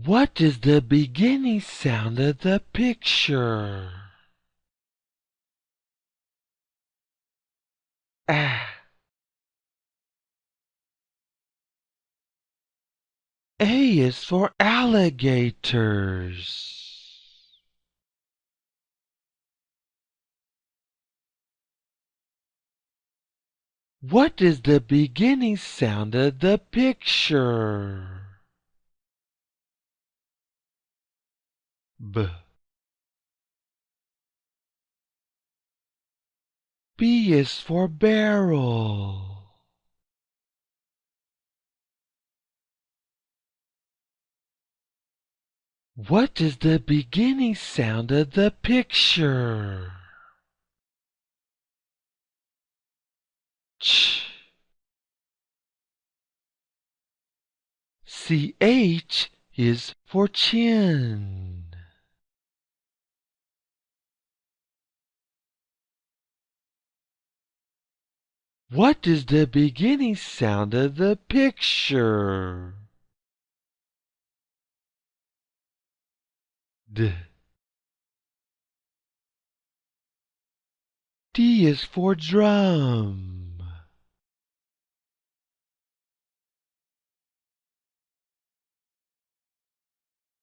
What is the beginning sound of the picture? Ah. A is for alligators. What is the beginning sound of the picture? B. B is for barrel. What is the beginning sound of the picture? Ch. CH is for chin. What is the beginning sound of the picture? D. D is for drum.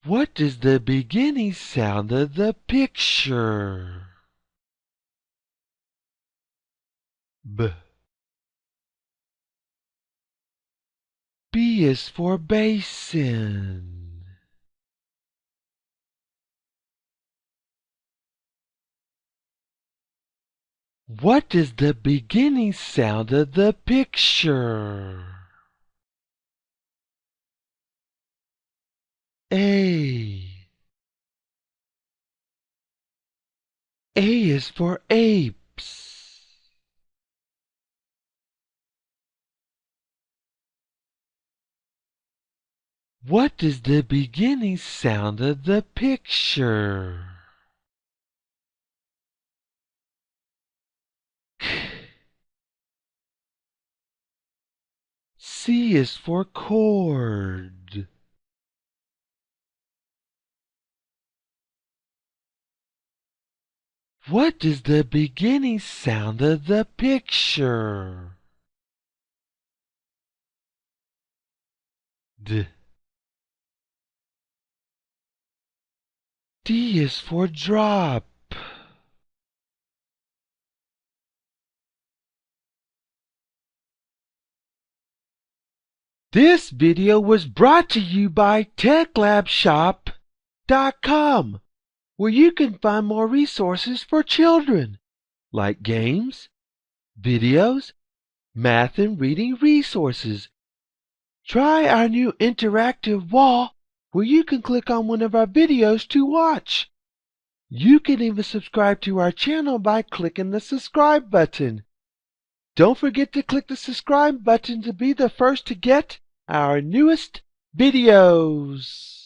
What is the beginning sound of the picture? B. B is for basin. What is the beginning sound of the picture? A. A is for apes. What is the beginning sound of the picture? C is for cord. What is the beginning sound of the picture? D. D is for drop. This video was brought to you by TechLabShop.com, where you can find more resources for children, like games, videos, math and reading resources. Try our new interactive wall where you can click on one of our videos to watch. You can even subscribe to our channel by clicking the subscribe button. Don't forget to click the subscribe button to be the first to get our newest videos.